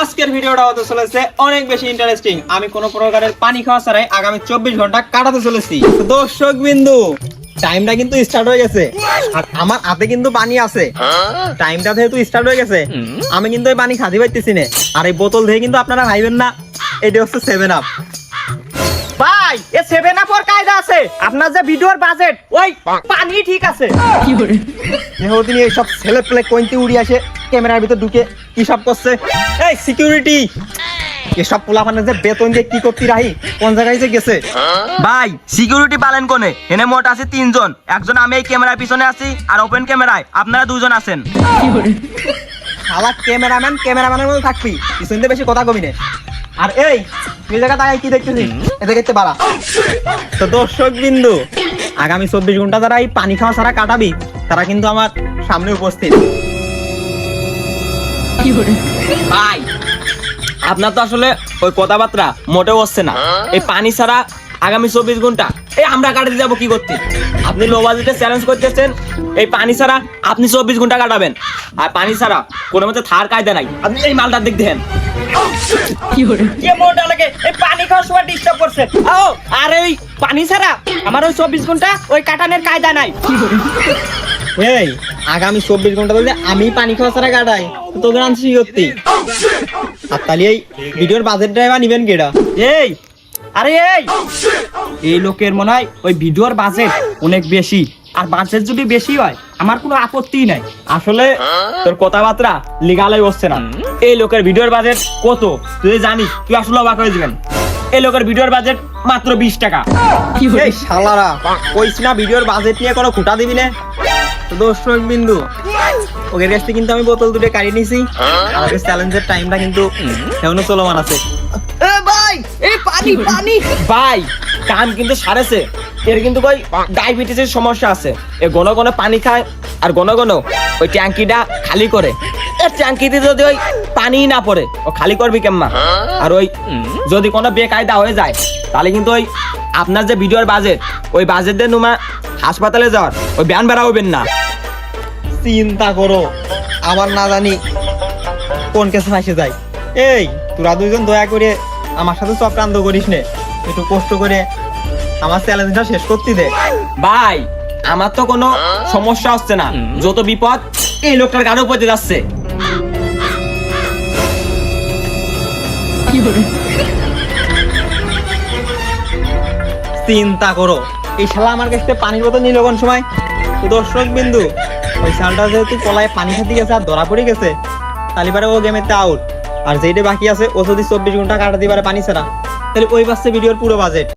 আজকের ভিডিওটা হতে চলেছে অনেক বেশি ইন্টারেস্টিং। আমি কোনো প্রকারের পানি খাওয়া ছাড়াই আগামী 24 ঘন্টা কাটাতে চলেছি। দর্শক বিন্দু, টাইমটা কিন্তু স্টার্ট হয়ে গেছে আর আমার হাতে কিন্তু পানি আছে। টাইমটা যেহেতু স্টার্ট হয়ে গেছে, আমি কিন্তু এই পানি খাতে পাইতেছি না। আর এই বোতল দিয়ে কিন্তু আপনারা ভাইবেন না এটা হচ্ছে 7 আপ। ভাই এ 7 আপ ওর কায়দা আছে। আপনার যে ভিডিওর বাজেট ওই পানি ঠিক আছে। যেহেতু তিনি এইসব ছেলে পেলে কোয়েন্টি উড়ি আসে ক্যামেরার ভিতর ঢুকে কি সব করছে। এই সিকিউরিটি, এসব পোলাপানের যে বেতন দিয়ে কি করতে রাহি, কোন জায়গায় যে গেছে? ভাই সিকিউরিটি পালেন কোনে? এনে মোট আছে 3 জন। একজন আমি এই ক্যামেরার পিছনে আছি আর ওপেন ক্যামেরায় আপনারা 2 জন আছেন। শালা ক্যামেরাম্যানের মতো থাকবি, পিছন দিয়ে বেশি কথা কবি না। আর এই তুই জায়গা তাই কি দেখতেছিস? এটা দেখতে পারা। তো দর্শক বিন্দু, আগামী 24 ঘন্টা যারা এই পানি খাওয়া ছাড়া কাটাবি তারা কিন্তু আমার সামনে উপস্থিত। ভাই আপনার তো আসলে ওই কথাবার্তা মোটেও হচ্ছে না। এই পানি ছাড়া আগামী 24 ঘন্টা এই আমরা কাটাতে যাবো কি করতে? আপনি লো বাজেটে চ্যালেঞ্জ করতেছেন, এই পানি ছাড়া আপনি 24 ঘন্টা কাটাবেন। আর পানি ছাড়া কোনো মতে থার কায়দা নাই। আপনি এই মালটার দিক দেখেন কে মোটা লাগে এই পানি খাওয়ার সময় ডিস্টার্ব করছে। ও আর এই পানি ছাড়া আমার ওই 24 ঘন্টা ওই কাটানের কায়দা নাই। এই আগামী 24 ঘন্টা যদি আমি পানি খাওয়া ছাড়া কাটাই তো তোদের আনছি কি করতে? আর তাহলে এই ভিডিওর বাজেট ড্রাইভার নিবেন কেডা? এই আরে এই লোকের মনে হয় ওই ভিডিওর বাজেট অনেক বেশি। আর বাজেট যদি বেশি হয় আমার কোনো আপত্তি নাই। আসলে তোর কথাবার্তা লিগালাই হচ্ছে না। এই লোকের ভিডিওর বাজেট কত তুই জানিস? তুই আসলে অবাক হয়ে যাবেন। এই লোকের ভিডিওর বাজেট মাত্র 20 টাকা। এই শালারা কইছি না ভিডিওর বাজেট নিয়ে কোনো খুঁটা দিবি না। তো দর্শক বিন্দু, ওদের কাছ থেকে কিন্তু আমি বোতল দুটো কাড়ি নিছি। আমাদের চ্যালেঞ্জের টাইমটা কিন্তু এখনো চলমান আছে। ভাই এই পানি পানি ভাই কাম কিন্তু সারেছে। এর কিন্তু কই ডায়াবেটিসের সমস্যা আছে। এ ঘন ঘন পানি খায় আর ঘন ঘন ওই ট্যাঙ্কিটা খালি করে। এর ট্যাঙ্কিতে যদি ওই পানি না পড়ে ও খালি করবি কেমন? আর ওই যদি কোনো বেকায়দা হয়ে যায় তাহলে কিন্তু ওই আপনার যে ভিডিওর বাজেট ওই বাজেট দিয়ে নুমা হাসপাতালে যাওয়ার ওই ব্যান বেড়া হবেন না। চিন্তা করো, আমার না জানি কোন কেসে ফাঁসে যায়। এই তোরা দুইজন দয়া করে আমার সাথে চক্রান্ত করিস নে, একটু কষ্ট করে আমার চ্যালেঞ্জটা শেষ করতে দে। ভাই আমার তো কোনো সমস্যা হচ্ছে না, যত বিপদ এই লোকটার গাড়ি উপরে যাচ্ছে। চিন্তা করো, এই শালা আমার কাছে পানির বোতল নিল কোন সময়? তো দর্শক বিন্দু, ওই শালটা যেহেতু কলায় পানি খেতে গেছে আর ধরা পড়ে গেছে, তালিবারে ও গেমেতে আউট। আর যেটা বাকি আছে ও যদি 24 ঘন্টা কাটাতে পারে পানি ছাড়া, তাহলে ওই পাচ্ছে ভিডিওর পুরো বাজেট।